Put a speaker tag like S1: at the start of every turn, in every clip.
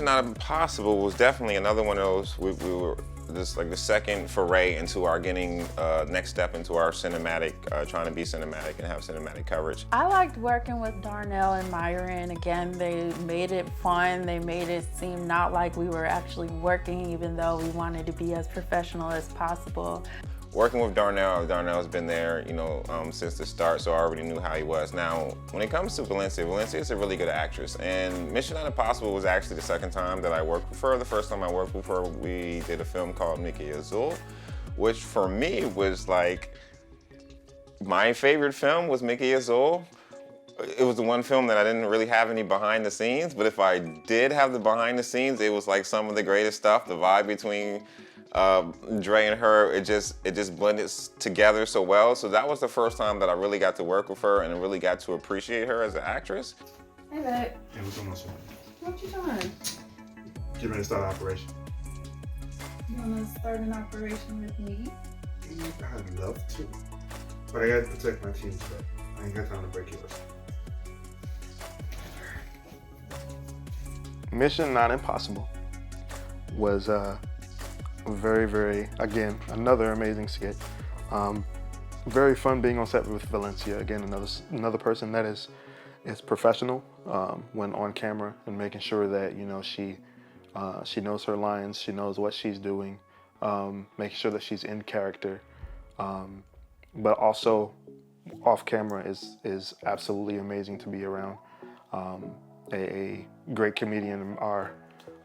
S1: Not Impossible was definitely another one of those. We were this like the second foray into our getting next step into our cinematic, trying to be cinematic and have cinematic coverage.
S2: I liked working with Darnell and Myron. Again, they made it fun. They made it seem not like we were actually working, even though we wanted to be as professional as possible.
S1: Working with Darnell's been there, since the start, so I already knew how he was. Now, when it comes to Valencia is a really good actress, and Mission Not Impossible was actually the second time that I worked with her. The first time I worked with her, we did a film called Milli Lz, which for me was like, my favorite film was Milli Lz. It was the one film that I didn't really have any behind the scenes, but if I did have the behind the scenes, it was like some of the greatest stuff. The vibe between Dre and her, it just blended together so well. So that was the first time that I really got to work with her and really got to appreciate her as an actress.
S2: Hey, babe.
S3: Hey, what's going on, son?
S2: What you doing?
S3: Get ready to start an operation.
S2: You want to start an operation with me?
S3: I'd love to, but I gotta protect my team today. I ain't got time to break yours.
S4: Mission Not Impossible was very, again, another amazing skit. Very fun being on set with Valencia. Again, another person that is professional when on camera and making sure that she knows her lines, she knows what she's doing, making sure that she's in character, but also off camera is absolutely amazing to be around. A great comedian, our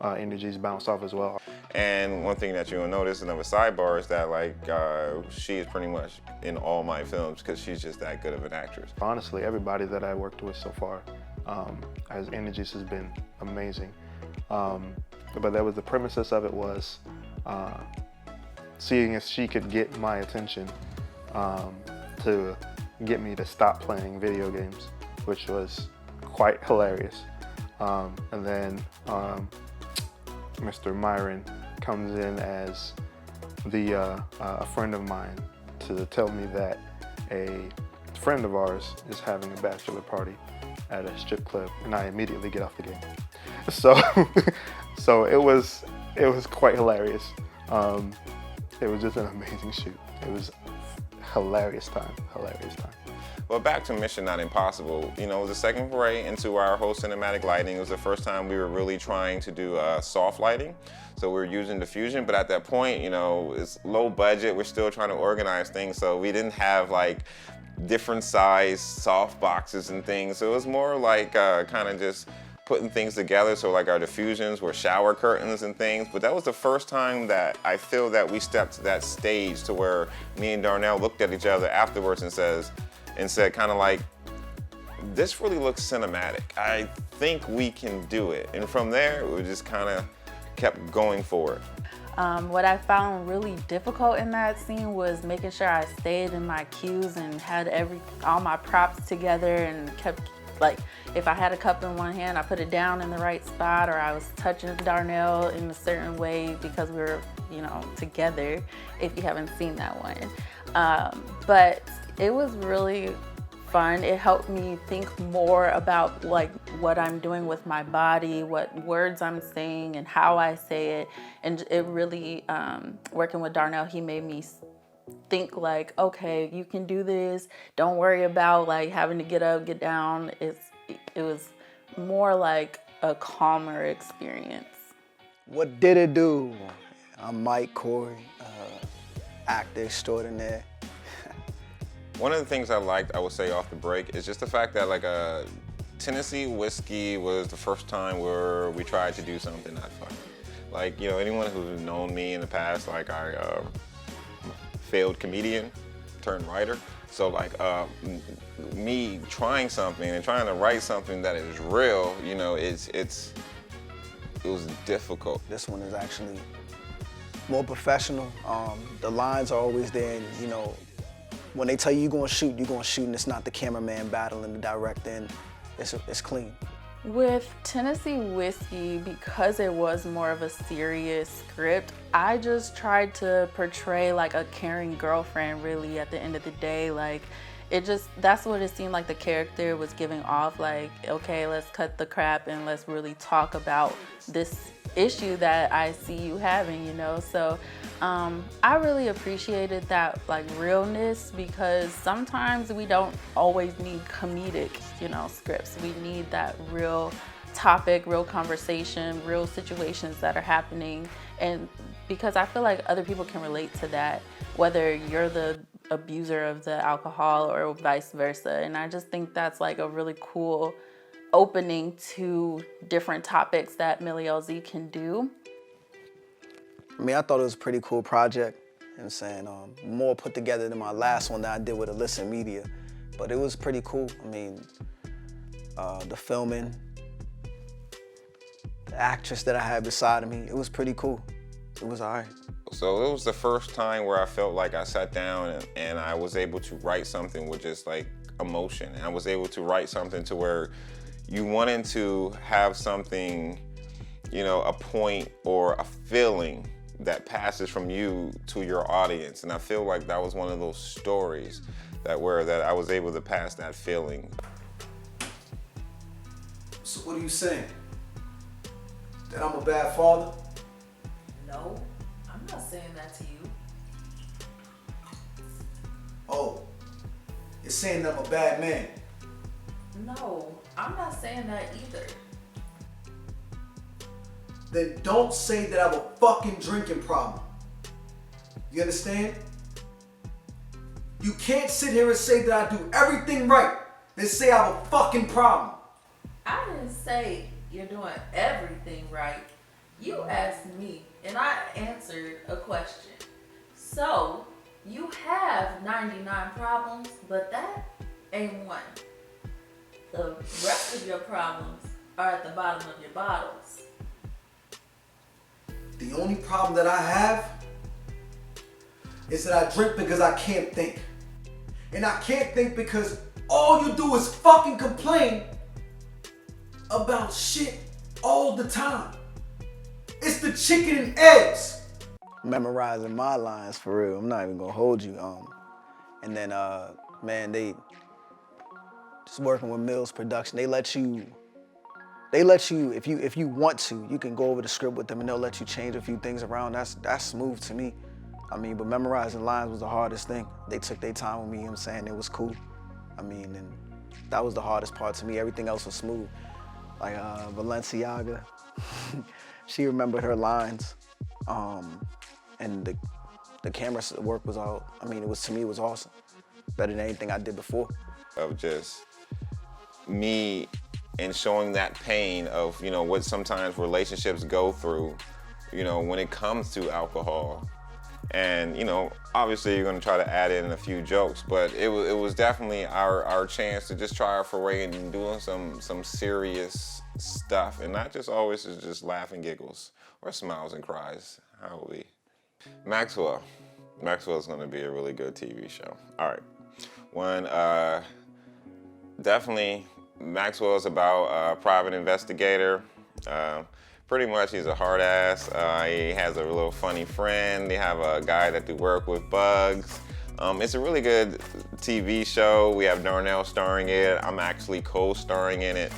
S4: energies bounce off as well.
S1: And one thing that you'll notice, another sidebar, is that she is pretty much in all my films because she's just that good of an actress.
S4: Honestly, everybody that I worked with so far, as energies has been amazing. But that was the premises of it was seeing if she could get my attention to get me to stop playing video games, which was quite hilarious. And then Mr. Myron comes in as a friend of mine to tell me that a friend of ours is having a bachelor party at a strip club, and I immediately get off the game. So it was quite hilarious. It was just an amazing shoot. It was hilarious time.
S1: Well, back to Mission Not Impossible, it was the second foray into our whole cinematic lighting. It was the first time we were really trying to do soft lighting. So we were using diffusion, but at that point, it's low budget. We're still trying to organize things, so we didn't have different size soft boxes and things. So it was more kind of just putting things together. So our diffusions were shower curtains and things. But that was the first time that I feel that we stepped to that stage to where me and Darnell looked at each other afterwards and said kind of this really looks cinematic. I think we can do it. And from there, we just kind of kept going forward.
S2: What I found really difficult in that scene was making sure I stayed in my cues and had all my props together and kept, if I had a cup in one hand, I put it down in the right spot, or I was touching Darnell in a certain way because we were, together, if you haven't seen that one. But it was really fun. It helped me think more about what I'm doing with my body, what words I'm saying and how I say it. And it really, working with Darnell, he made me think okay, you can do this. Don't worry about having to get up, get down. It was more like a calmer experience.
S5: What did it do? I'm Mike Corey, actor extraordinaire.
S1: One of the things I liked, I would say off the break, is just the fact that Tennessee whiskey was the first time where we tried to do something not funny. Anyone who's known me in the past, I failed comedian turned writer. So me trying something and trying to write something that is real, it was difficult.
S5: This one is actually more professional. The lines are always there, and when they tell you you're gonna shoot, and it's not the cameraman battling the director, and it's clean.
S2: With Tennessee Whiskey, because it was more of a serious script, I just tried to portray a caring girlfriend, really, at the end of the day. that's what it seemed like the character was giving off, like, okay, let's cut the crap and let's really talk about this issue that I see you having, you know? So I really appreciated that, like, realness, because sometimes we don't always need comedic, you know, scripts. We need that real topic, real conversation, real situations that are happening. And because I feel like other people can relate to that, whether you're the abuser of the alcohol or vice versa. And I just think that's like a really cool opening to different topics that Milli Lz can do.
S5: I mean, I thought it was a pretty cool project. You know what I'm saying? More put together than my last one that I did with Illicit Media. But it was pretty cool. I mean, the filming, the actress that I had beside of me, it was pretty cool. It was all right.
S1: So it was the first time where I felt like I sat down and I was able to write something with just like emotion. And I was able to write something to where you wanted to have something, you know, a point or a feeling that passes from you to your audience. And I feel like that was one of those stories that I was able to pass that feeling.
S5: So what are you saying? That I'm a bad father?
S2: No, I'm not saying that to you.
S5: Oh, you're saying that I'm a bad man?
S2: No, I'm not saying that either.
S5: Then don't say that I have a fucking drinking problem. You understand? You can't sit here and say that I do everything right, then say I have a fucking problem.
S2: I didn't say you're doing everything right. You asked me and I answered a question. So you have 99 problems, but that ain't one. The rest of your problems are at the bottom of your bottles.
S5: The only problem that I have is that I drink because I can't think. And I can't think because all you do is fucking complain about shit all the time. It's the chicken and eggs. Memorizing my lines for real. I'm not even gonna hold you. And then man, they just working with Mills Production. They let you if you want to, you can go over the script with them and they'll let you change a few things around. That's smooth to me. I mean, but memorizing lines was the hardest thing. They took their time with me, you know what I'm saying? It was cool. I mean, and that was the hardest part to me. Everything else was smooth. Like Balenciaga, she remembered her lines. And the camera work was all, I mean, to me, it was awesome. Better than anything I did before.
S1: Of just me and showing that pain of, you know, what sometimes relationships go through, you know, when it comes to alcohol. And, you know, obviously you're gonna try to add in a few jokes, but it was definitely our chance to just try our foray in doing some serious stuff, and not just always just laugh and giggles or smiles and cries. How will we? Maxwell's gonna be a really good TV show. All right, one, definitely Maxwell's about a private investigator. Pretty much he's a hard ass. He has a little funny friend. They have a guy that do work with bugs. It's a really good TV show. We have Darnell starring in it. I'm actually co-starring in it.